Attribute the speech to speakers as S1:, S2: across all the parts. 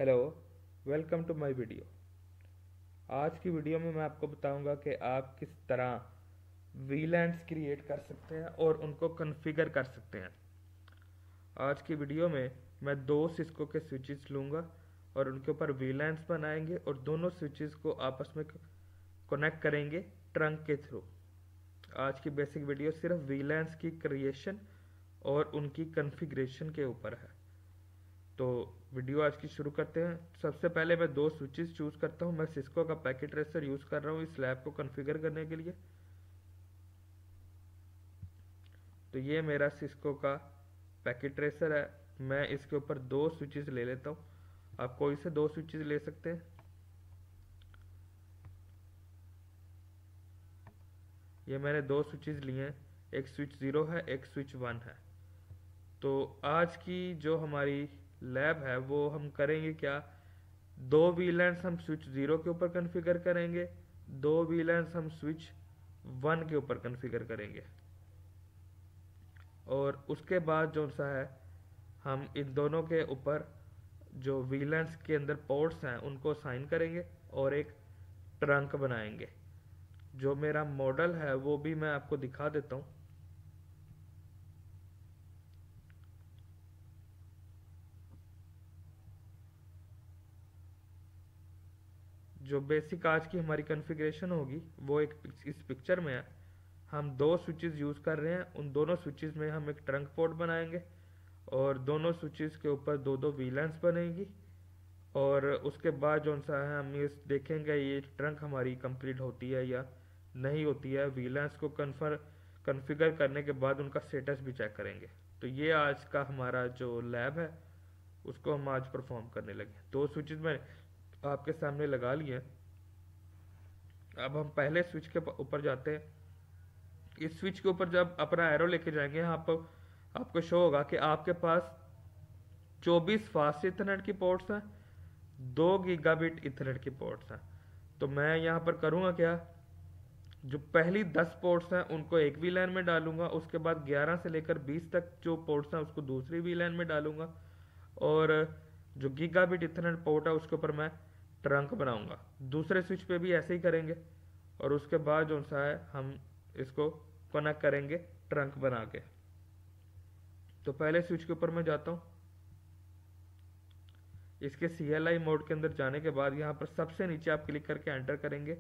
S1: Hello, welcome to my video. आज की video में मैं आपको बताऊंगा कि आप किस तरह वीलैंड्स क्रिएट कर सकते हैं और उनको कॉन्फ़िगर कर सकते हैं। आज की वीडियो में मैं दो सिस्को के स्विचेस लूंगा और उनके ऊपर वीलैंड्स बनाएंगे और दोनों स्विचेस को आपस में कनेक्ट करेंगे ट्रंक के थ्रू। आज की बेसिक वीडियो सिर्फ वीलैंड्स की क्रिएशन और उनकी कॉन्फ़िगरेशन के ऊपर है। तो वीडियो आज की शुरू करते हैं। सबसे पहले मैं दो स्विचेस चूज करता हूं। मैं सिस्को का पैकेट ट्रेसर यूज कर रहा हूं इस लैब को कॉन्फ़िगर करने के लिए। तो ये मेरा सिस्को का पैकेट ट्रेसर है। मैं इसके ऊपर दो स्विचेस ले लेता हूं। आप कोई से दो स्विचेस ले सकते हैं। ये मैंने दो स्विचेस लिए हैं, एक स्विच 0 है, एक स्विच 1 है। तो आज की जो हमारी लैब है वो हम करेंगे क्या, दो वीलैंड्स हम स्विच 0 के ऊपर कॉन्फ़िगर करेंगे, दो वीलैंड्स हम स्विच 1 के ऊपर कॉन्फ़िगर करेंगे और उसके बाद जो सा है हम इन दोनों के ऊपर जो वीलैंड्स के अंदर पोर्ट्स हैं उनको असाइन करेंगे और एक ट्रंक बनाएंगे। जो मेरा मॉडल है वो भी मैं आपको दिखा देता हूँ। जो बेसिक आज की हमारी कॉन्फ़िगरेशन होगी वो एक इस पिक्चर में है। हम दो स्विचेस यूज कर रहे हैं, उन दोनों स्विचेस में हम एक ट्रंक पोर्ट बनाएंगे और दोनों स्विचेस के ऊपर दो दो वीलैंड्स बनेगी और उसके बाद जो सा है हम ये देखेंगे ये ट्रंक हमारी कंप्लीट होती है या नहीं होती है। वीलैंड्स को कॉन्फ़िगर करने के बाद उनका स्टेटस भी चेक करेंगे। तो ये आज का हमारा जो लैब है उसको हम आज परफॉर्म करने लगे। दो स्विचेस में आपके सामने लगा लिए। अब हम पहले स्विच के ऊपर जाते हैं। इस स्विच के ऊपर जब अपना एरो लेके जाएंगे यहाँ पर आपको शो होगा कि आपके पास 24 फास्ट इथरनेट की पोर्ट्स हैं, 2 गीगाबिट इथरनेट की पोर्ट्स हैं। तो मैं यहाँ पर करूँगा क्या, जो पहली 10 पोर्ट्स हैं उनको एक वीलैन में डालूंगा, उसके बाद 11 से लेकर 20 तक जो पोर्ट्स हैं उसको दूसरी वीलैन में डालूंगा और जो गीगाबिट इथरनेट पोर्ट है उसके ऊपर मैं ट्रंक बनाऊंगा। दूसरे स्विच पे भी ऐसे ही करेंगे और उसके बाद जो सा है हम इसको कनेक्ट करेंगे ट्रंक बना के। तो पहले स्विच के ऊपर मैं जाता हूँ। इसके CLI मोड के अंदर जाने के बाद यहाँ पर सबसे नीचे आप क्लिक करके एंटर करेंगे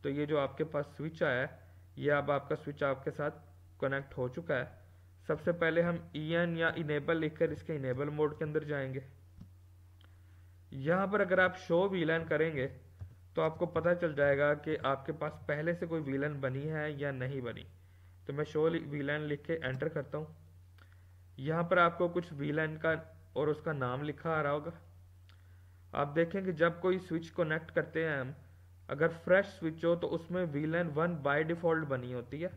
S1: तो ये जो आपके पास स्विच आया है ये अब आपका स्विच आपके साथ कनेक्ट हो चुका है। सबसे पहले हम EN या इनेबल लिखकर इसके इनेबल मोड के अंदर जाएंगे। यहाँ पर अगर आप शो वीलैन करेंगे तो आपको पता चल जाएगा कि आपके पास पहले से कोई वीलैन बनी है या नहीं बनी। तो मैं शो वीलैन लिख के एंटर करता हूँ। यहाँ पर आपको कुछ वीलैन का और उसका नाम लिखा आ रहा होगा। आप देखें कि जब कोई स्विच कनेक्ट करते हैं हम, अगर फ्रेश स्विच हो तो उसमें वीलैन 1 बाय डिफ़ॉल्ट बनी होती है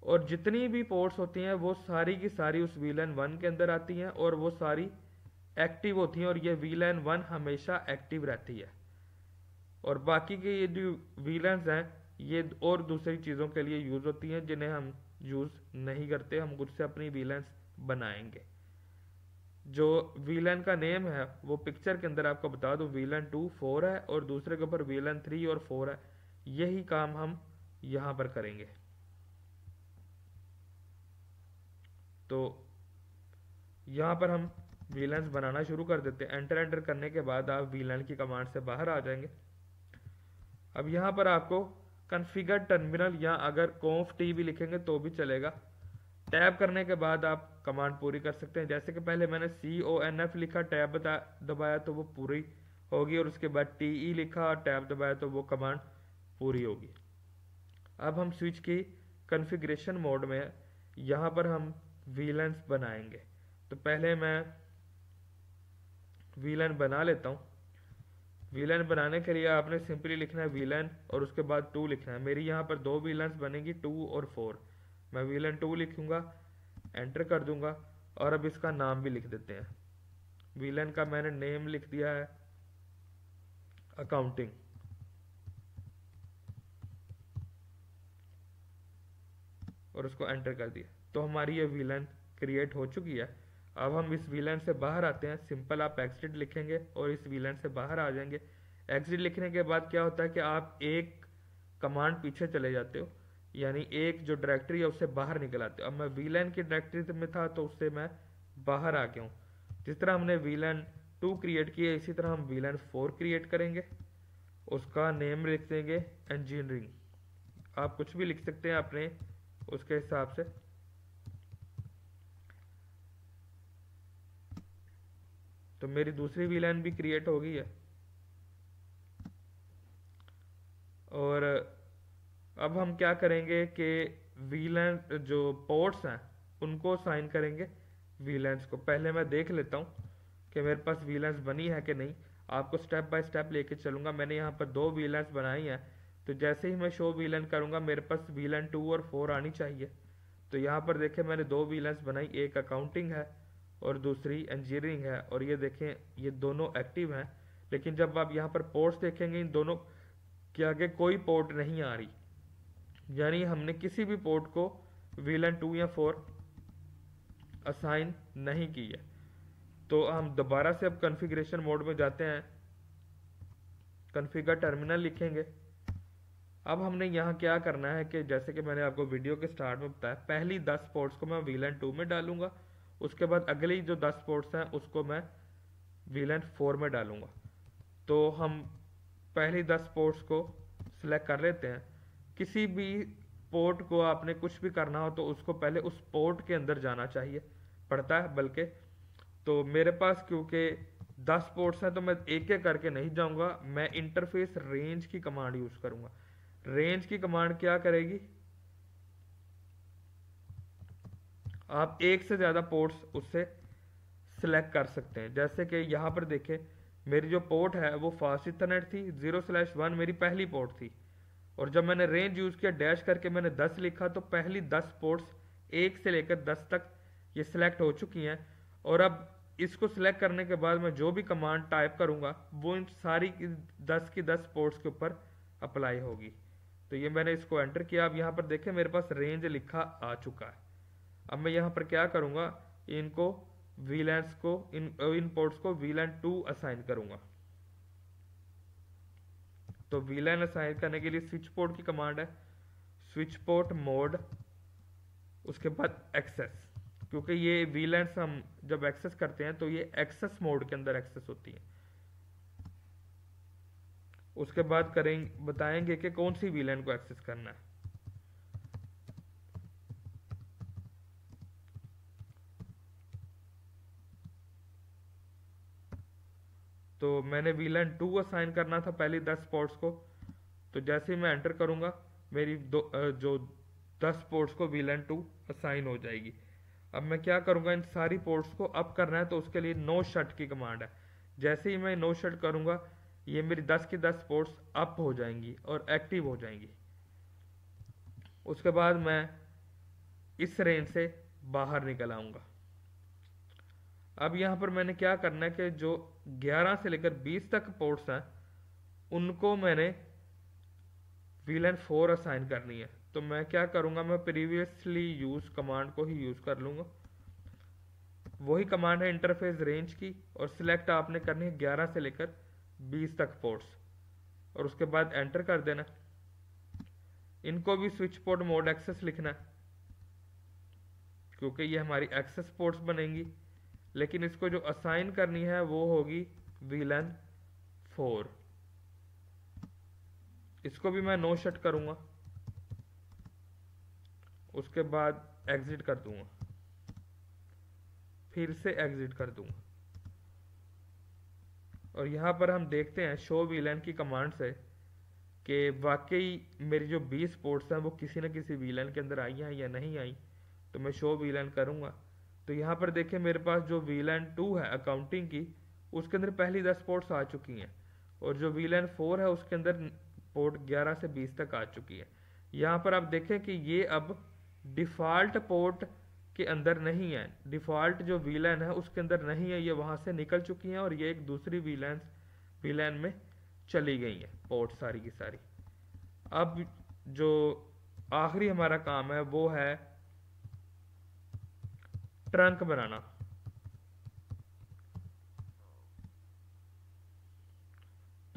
S1: और जितनी भी पोर्ट्स होती हैं वो सारी की सारी उस वीलैन 1 के अंदर आती हैं और वो सारी एक्टिव होती हैं और ये वीलैन 1 हमेशा एक्टिव रहती है। और बाकी के ये जो वीलैंस हैं ये और दूसरी चीज़ों के लिए यूज़ होती हैं जिन्हें हम यूज़ नहीं करते। हम खुद से अपनी वीलैंस बनाएंगे। जो वीलैन का नेम है वो पिक्चर के अंदर आपको बता दूं, वीलैन 2 4 है और दूसरे के ऊपर वीलैन 3 और 4 है। यही काम हम यहाँ पर करेंगे। तो यहाँ पर हम वीलैंस बनाना शुरू कर देते हैं। एंटर करने के बाद आप वीलैन की कमांड से बाहर आ जाएंगे। अब यहाँ पर आपको कॉन्फ़िगर टर्मिनल या अगर conft भी लिखेंगे तो भी चलेगा। टैब करने के बाद आप कमांड पूरी कर सकते हैं। जैसे कि पहले मैंने CONF लिखा, टैब दबाया तो वो पूरी होगी और उसके बाद TE लिखा और टैब दबाया तो वो कमांड पूरी होगी। अब हम स्विच की कॉन्फ़िगरेशन मोड में यहाँ पर हम वीलैंस बनाएंगे। तो पहले मैं वीलैन बना लेता हूँ। वीलैन बनाने के लिए आपने सिंपली लिखना है वीलैन और उसके बाद 2 लिखना है। मेरी यहाँ पर दो वीलैंस बनेगी 2 और 4। मैं वीलैन 2 लिखूंगा, एंटर कर दूंगा और अब इसका नाम भी लिख देते हैं। वीलैन का मैंने नेम लिख दिया है अकाउंटिंग और उसको एंटर कर दिया। तो हमारी ये वीलैन क्रिएट हो चुकी है। अब हम इस वीलैन से बाहर आते हैं, सिंपल आप एग्जिट लिखेंगे और इस वीलैन से बाहर आ जाएंगे। एग्जिट लिखने के बाद क्या होता है कि आप एक कमांड पीछे चले जाते हो, यानी एक जो डायरेक्टरी है उससे बाहर निकल आते हो। अब मैं वीलैन की डायरेक्टरी में था तो उससे मैं बाहर आ गया हूँ। जिस तरह हमने वीलैन 2 क्रिएट किया, इसी तरह हम वीलैन 4 क्रिएट करेंगे। उसका नेम लिख देंगे इंजीनियरिंग, आप कुछ भी लिख सकते हैं अपने उसके हिसाब से। तो मेरी दूसरी वीलैन भी क्रिएट हो गई है। और अब हम क्या करेंगे कि वीलैन जो पोर्ट्स हैं उनको साइन करेंगे वीलैंस को। पहले मैं देख लेता हूँ कि मेरे पास वीलैंस बनी है कि नहीं, आपको स्टेप बाय स्टेप लेके चलूंगा। मैंने यहाँ पर 2 वीलैंस बनाई हैं, तो जैसे ही मैं शो वीलैन करूंगा मेरे पास वीलैन 2 और 4 आनी चाहिए। तो यहाँ पर देखें मैंने 2 वीलैंस बनाई, एक अकाउंटिंग है और दूसरी इंजीनियरिंग है, और ये देखें ये दोनों एक्टिव हैं। लेकिन जब आप यहाँ पर पोर्ट्स देखेंगे इन दोनों के आगे कोई पोर्ट नहीं आ रही, यानी हमने किसी भी पोर्ट को वीलैन 2 या 4 असाइन नहीं की है। तो हम दोबारा से अब कॉन्फ़िगरेशन मोड में जाते हैं, कॉन्फ़िगर टर्मिनल लिखेंगे। अब हमने यहाँ क्या करना है कि जैसे कि मैंने आपको वीडियो के स्टार्ट में बताया, पहली 10 पोर्ट्स को मैं वीलैन 2 में डालूंगा, उसके बाद अगली जो 10 पोर्ट्स हैं उसको मैं वीलैन 4 में डालूंगा। तो हम पहली 10 पोर्ट्स को सिलेक्ट कर लेते हैं। किसी भी पोर्ट को आपने कुछ भी करना हो तो उसको पहले उस पोर्ट के अंदर जाना चाहिए पड़ता है बल्कि। तो मेरे पास क्योंकि 10 पोर्ट्स हैं तो मैं एक एक करके नहीं जाऊंगा, मैं इंटरफेस रेंज की कमांड यूज करूंगा। रेंज की कमांड क्या करेगी, आप एक से ज्यादा पोर्ट्स उससे सिलेक्ट कर सकते हैं। जैसे कि यहाँ पर देखें मेरी जो पोर्ट है वो फास्ट इथरनेट थी, 0/1 मेरी पहली पोर्ट थी, और जब मैंने रेंज यूज किया डैश करके मैंने 10 लिखा तो पहली 10 पोर्ट्स 1 से लेकर 10 तक ये सिलेक्ट हो चुकी हैं। और अब इसको सिलेक्ट करने के बाद मैं जो भी कमांड टाइप करूंगा वो इन सारी 10 की 10 पोर्ट्स के ऊपर अप्लाई होगी। तो ये मैंने इसको एंटर किया। अब यहाँ पर देखें मेरे पास रेंज लिखा आ चुका है। अब मैं यहाँ पर क्या करूंगा, इनको वीलैंस को इन पोर्ट्स को वीलैन 2 असाइन करूंगा। तो वीलैन असाइन करने के लिए स्विच पोर्ट की कमांड है, स्विच पोर्ट मोड, उसके बाद एक्सेस, क्योंकि ये वीलैंस हम जब एक्सेस करते हैं तो ये एक्सेस मोड के अंदर एक्सेस होती है। उसके बाद करेंगे बताएंगे कि कौन सी वीलैन को एक्सेस करना है। तो मैंने वीलैन 2 असाइन करना था पहली 10 पोर्ट्स को, तो जैसे ही मैं एंटर करूंगा मेरी जो 10 पोर्ट्स को वीलैन 2 असाइन हो जाएगी। अब मैं क्या करूंगा, इन सारी पोर्ट्स को अप करना है तो उसके लिए नो शट की कमांड है। जैसे ही मैं नो शट करूंगा ये मेरी 10 की 10 पोर्ट्स अप हो जाएंगी और एक्टिव हो जाएंगी। उसके बाद मैं इस रेंज से बाहर निकल आऊंगा। अब यहां पर मैंने क्या करना है कि जो 11 से लेकर 20 तक पोर्ट्स हैं उनको मैंने वीलैन 4 असाइन करनी है। तो मैं क्या करूंगा, मैं प्रीवियसली यूज कमांड को ही यूज कर लूंगा। वही कमांड है इंटरफेस रेंज की, और सिलेक्ट आपने करनी है 11 से लेकर 20 तक पोर्ट्स, और उसके बाद एंटर कर देना। इनको भी स्विच पोर्ट मोड एक्सेस लिखना है क्योंकि ये हमारी एक्सेस पोर्ट्स बनेंगी, लेकिन इसको जो असाइन करनी है वो होगी वीलैन 4। इसको भी मैं नो शट करूंगा, उसके बाद एग्जिट कर दूंगा, फिर से एग्जिट कर दूंगा। और यहां पर हम देखते हैं शो वीलैन की कमांड से कि वाकई मेरी जो 20 पोर्ट्स हैं वो किसी न किसी वीलैन के अंदर आई हैं या नहीं आई। तो मैं शो वीलैन करूंगा तो यहाँ पर देखें मेरे पास जो वीलैन 2 है अकाउंटिंग की, उसके अंदर पहली 10 पोर्ट्स आ चुकी हैं, और जो वीलैन 4 है उसके अंदर पोर्ट 11 से 20 तक आ चुकी है। यहाँ पर आप देखें कि ये अब डिफॉल्ट पोर्ट के अंदर नहीं है, डिफॉल्ट जो वीलैन है उसके अंदर नहीं है, ये वहां से निकल चुकी हैं और ये एक दूसरी वीलैन में चली गई है पोर्ट सारी की सारी। अब जो आखिरी हमारा काम है वो है ट्रंक बनाना।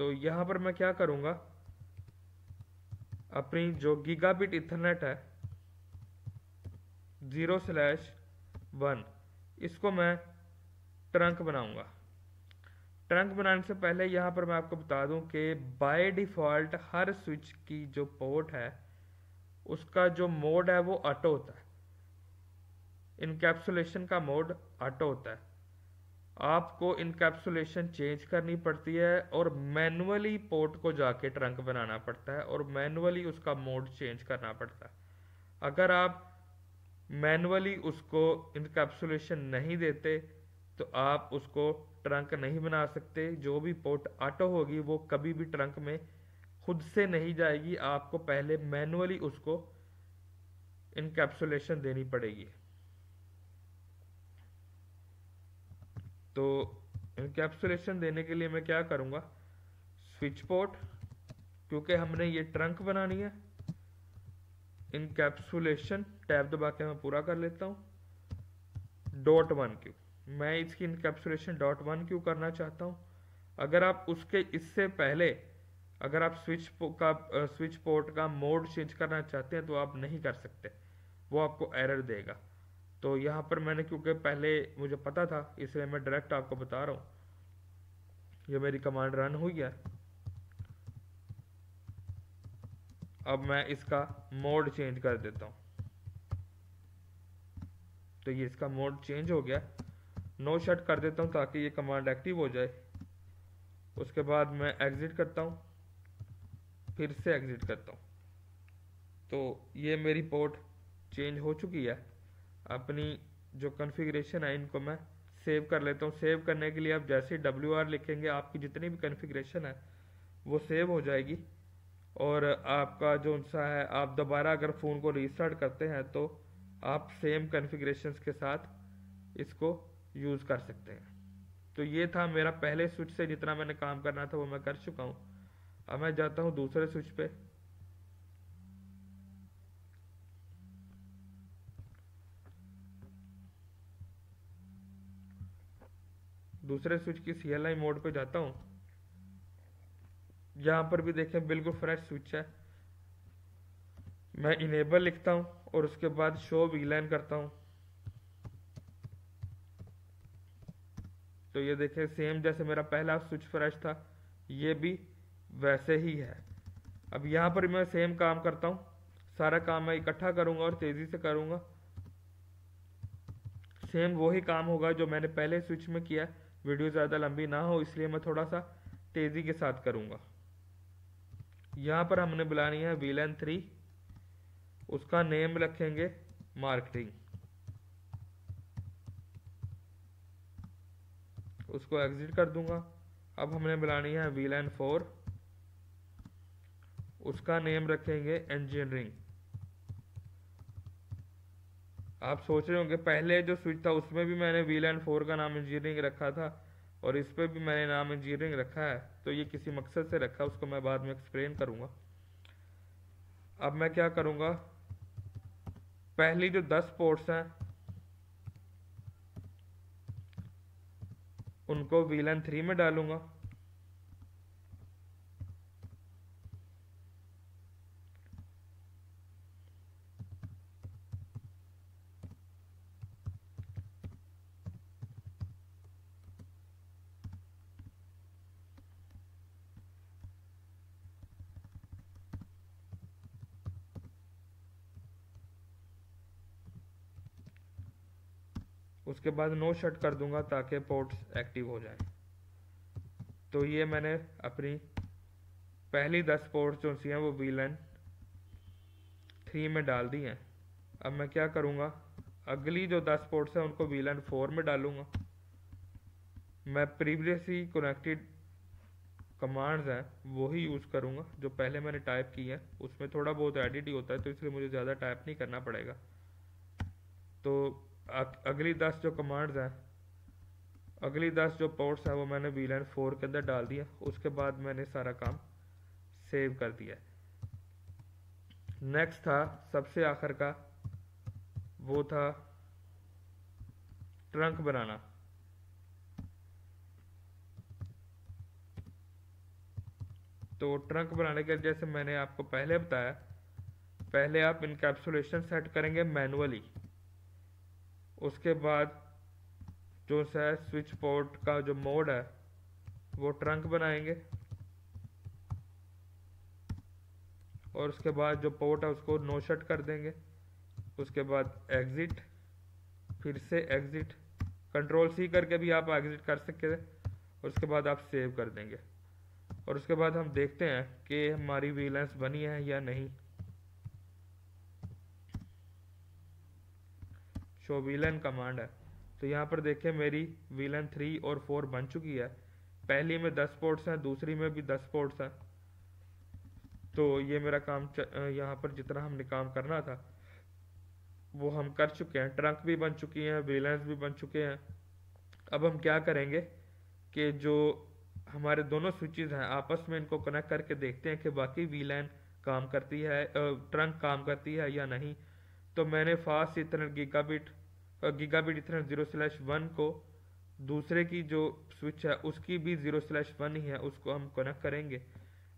S1: तो यहाँ पर मैं क्या करूँगा, अपनी जो गीगाबिट इथरनेट है 0/1 इसको मैं ट्रंक बनाऊंगा। ट्रंक बनाने से पहले यहाँ पर मैं आपको बता दूं कि बाय डिफ़ॉल्ट हर स्विच की जो पोर्ट है उसका जो मोड है वो ऑटो होता है, इनकैप्सुलेशन का मोड ऑटो होता है। आपको इनकैप्सुलेशन चेंज करनी पड़ती है और मैनुअली पोर्ट को जाके ट्रंक बनाना पड़ता है और मैनुअली उसका मोड चेंज करना पड़ता है। अगर आप मैनुअली उसको इनकैप्सुलेशन नहीं देते तो आप उसको ट्रंक नहीं बना सकते। जो भी पोर्ट ऑटो होगी वो कभी भी ट्रंक में खुद से नहीं जाएगी, आपको पहले मैनुअली उसको इनकैप्सुलेशन देनी पड़ेगी। तो इनकैप्सुलेशन देने के लिए मैं क्या करूँगा, स्विच पोर्ट, क्योंकि हमने ये ट्रंक बनानी है, इनकैप्सुलेशन टैब दबा के मैं पूरा कर लेता हूँ। .1Q मैं इसकी इनकैप्सुलेशन .1Q करना चाहता हूँ। अगर आप उसके इससे पहले अगर आप स्विच पोर्ट का मोड चेंज करना चाहते हैं तो आप नहीं कर सकते, वो आपको एरर देगा। तो यहाँ पर मैंने क्योंकि पहले मुझे पता था इसलिए मैं डायरेक्ट आपको बता रहा हूँ। ये मेरी कमांड रन हुई है। अब मैं इसका मोड चेंज कर देता हूँ। तो ये इसका मोड चेंज हो गया। नो शट कर देता हूँ ताकि ये कमांड एक्टिव हो जाए। उसके बाद मैं एग्जिट करता हूँ, फिर से एग्जिट करता हूँ। तो ये मेरी पोर्ट चेंज हो चुकी है। अपनी जो कॉन्फ़िगरेशन है इनको मैं सेव कर लेता हूँ। सेव करने के लिए आप जैसे ही WR लिखेंगे आपकी जितनी भी कॉन्फ़िगरेशन है वो सेव हो जाएगी और आपका जो सा है, आप दोबारा अगर फ़ोन को रीस्टार्ट करते हैं तो आप सेम कॉन्फ़िगरेशंस के साथ इसको यूज़ कर सकते हैं। तो ये था मेरा पहले स्विच से जितना मैंने काम करना था वो मैं कर चुका हूँ। अब मैं जाता हूँ दूसरे स्विच पे। दूसरे स्विच की CLI मोड पे जाता हूँ। यहाँ पर भी देखें बिल्कुल फ्रेश स्विच है। मैं इनेबल लिखता हूँ और उसके बाद शो VLAN करता हूँ। तो ये देखें सेम जैसे मेरा पहला स्विच फ्रेश था ये भी वैसे ही है। अब यहाँ पर मैं सेम काम करता हूँ। सारा काम मैं इकट्ठा करूँगा और तेज़ी से करूँगा। सेम वही काम होगा जो मैंने पहले स्विच में किया। वीडियो ज़्यादा लंबी ना हो इसलिए मैं थोड़ा सा तेज़ी के साथ करूँगा। यहाँ पर हमने बुलानी है VLAN 3, उसका नेम रखेंगे मार्केटिंग। उसको एग्जिट कर दूंगा। अब हमने बुलानी है VLAN 4, उसका नेम रखेंगे इंजीनियरिंग। आप सोच रहे होंगे पहले जो स्विच था उसमें भी मैंने VLAN 4 का नाम इंजीनियरिंग रखा था और इस पर भी मैंने नाम इंजीनियरिंग रखा है, तो ये किसी मकसद से रखा, उसको मैं बाद में एक्सप्लेन करूँगा। अब मैं क्या करूँगा, पहली जो 10 पोर्ट्स हैं उनको VLAN 3 में डालूंगा। उसके बाद नो शट कर दूंगा ताकि पोर्ट्स एक्टिव हो जाएं। तो ये मैंने अपनी पहली 10 पोर्ट्स जो सी हैं वो VLAN 3 में डाल दी हैं। अब मैं क्या करूँगा, अगली जो 10 पोर्ट्स हैं उनको VLAN 4 में डालूंगा। मैं प्रीवियसली कनेक्टेड कमांड्स हैं वही यूज़ करूँगा जो पहले मैंने टाइप की है। उसमें थोड़ा बहुत एडिट ही होता है तो इसलिए मुझे ज़्यादा टाइप नहीं करना पड़ेगा। तो अगली 10 जो कमांड्स हैं, अगली 10 जो पोर्ट्स हैं वो मैंने VLAN 4 के अंदर डाल दिया। उसके बाद मैंने सारा काम सेव कर दिया। नेक्स्ट था सबसे आखिर का, वो था ट्रंक बनाना। तो ट्रंक बनाने के लिए जैसे मैंने आपको पहले बताया, पहले आप इनकैप्सुलेशन सेट करेंगे मैनुअली, उसके बाद जो है स्विच पोर्ट का जो मोड है वो ट्रंक बनाएंगे, और उसके बाद जो पोर्ट है उसको नो शट कर देंगे, उसके बाद एग्जिट, फिर से एग्जिट, कंट्रोल सी करके भी आप एग्जिट कर सकते थे, और उसके बाद आप सेव कर देंगे। और उसके बाद हम देखते हैं कि हमारी वीलेंस बनी है या नहीं। शो वीलन कमांड है, तो यहाँ पर देखें मेरी वीलन 3 और 4 बन चुकी है। पहली में 10 पोर्ट्स हैं, दूसरी में भी 10 पोर्ट्स हैं। तो ये मेरा काम यहाँ पर जितना हमने काम करना था वो हम कर चुके हैं। ट्रंक भी बन चुकी हैं, वीलेंस भी बन चुके हैं। अब हम क्या करेंगे कि जो हमारे दोनों स्विचेस हैं आपस में इनको कनेक्ट करके देखते हैं कि बाकी वीलैन काम करती है, ट्रंक काम करती है या नहीं। तो मैंने फास्ट इथरनेट गीगाबिट इथरनेट 0/1 को दूसरे की जो स्विच है उसकी भी 0/1 ही है, उसको हम कनेक्ट करेंगे।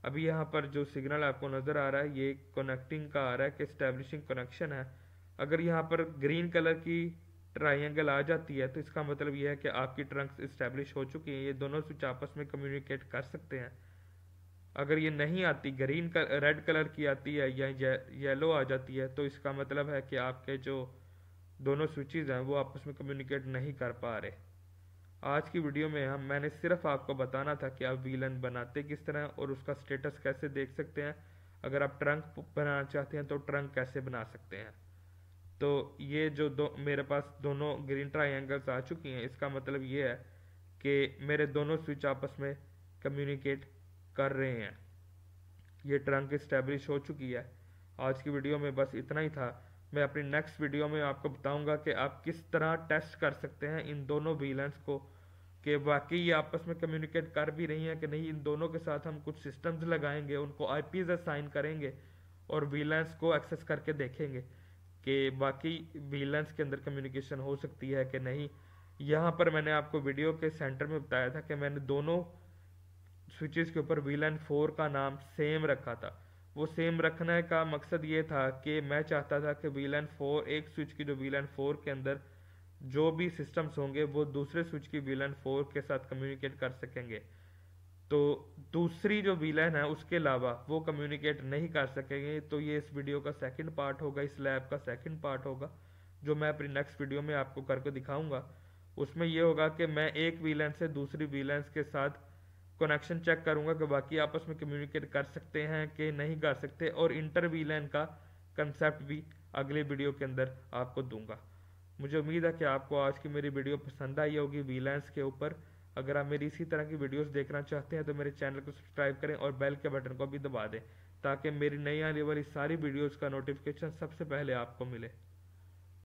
S1: अभी यहाँ पर जो सिग्नल आपको नज़र आ रहा है ये कनेक्टिंग का आ रहा है कि एस्टेब्लिशिंग कनेक्शन है। अगर यहाँ पर ग्रीन कलर की ट्राइंगल आ जाती है तो इसका मतलब यह है कि आपकी ट्रंक्स इस्टेब्लिश हो चुकी हैं, ये दोनों स्विच आपस में कम्युनिकेट कर सकते हैं। अगर ये नहीं आती, रेड कलर की आती है या येलो आ जाती है, तो इसका मतलब है कि आपके जो दोनों स्विचेस हैं वो आपस में कम्युनिकेट नहीं कर पा रहे। आज की वीडियो में मैंने सिर्फ आपको बताना था कि आप वीलन बनाते किस तरह और उसका स्टेटस कैसे देख सकते हैं। अगर आप ट्रंक बनाना चाहते हैं तो ट्रंक कैसे बना सकते हैं। तो ये जो मेरे पास दोनों ग्रीन ट्राइंगल्स आ चुकी हैं, इसका मतलब ये है कि मेरे दोनों स्विच आपस में कम्युनिकेट कर रहे हैं। ये ट्रंक इस्टेब्लिश हो चुकी है। आज की वीडियो में बस इतना ही था। मैं अपनी नेक्स्ट वीडियो में आपको बताऊंगा कि आप किस तरह टेस्ट कर सकते हैं इन दोनों वीलेंस को, कि वाकई ये आपस में कम्युनिकेट कर भी रही हैं कि नहीं। इन दोनों के साथ हम कुछ सिस्टम्स लगाएंगे, उनको आईपीज असाइन करेंगे और वीलेंस को एक्सेस करके देखेंगे कि बाकी वीलेंस के अंदर कम्युनिकेशन हो सकती है कि नहीं। यहाँ पर मैंने आपको वीडियो के सेंटर में बताया था कि मैंने दोनों स्विचेस के ऊपर वीलन 4 का नाम सेम रखा था। वो सेम रखने का मकसद ये था कि मैं चाहता था कि वीलन 4, एक स्विच की जो वीलन 4 के अंदर जो भी सिस्टम्स होंगे वो दूसरे स्विच की वीलन 4 के साथ कम्युनिकेट कर सकेंगे। तो दूसरी जो वीलन है उसके अलावा वो कम्युनिकेट नहीं कर सकेंगे। तो ये इस वीडियो का सेकंड पार्ट होगा, इस लैब का सेकंड पार्ट होगा जो मैं अपनी नेक्स्ट वीडियो में आपको करके दिखाऊंगा। उसमें ये होगा कि मैं एक वीलन से दूसरी वीलेंस के साथ कनेक्शन चेक करूंगा कि बाकी आपस में कम्युनिकेट कर सकते हैं कि नहीं कर सकते, और इंटर वीलन का कंसेप्ट भी अगले वीडियो के अंदर आपको दूंगा। मुझे उम्मीद है कि आपको आज की मेरी वीडियो पसंद आई होगी वीलेंस के ऊपर। अगर आप मेरी इसी तरह की वीडियोस देखना चाहते हैं तो मेरे चैनल को सब्सक्राइब करें और बेल के बटन को भी दबा दें ताकि मेरी नई आने वाली सारी वीडियोस का नोटिफिकेशन सबसे पहले आपको मिले।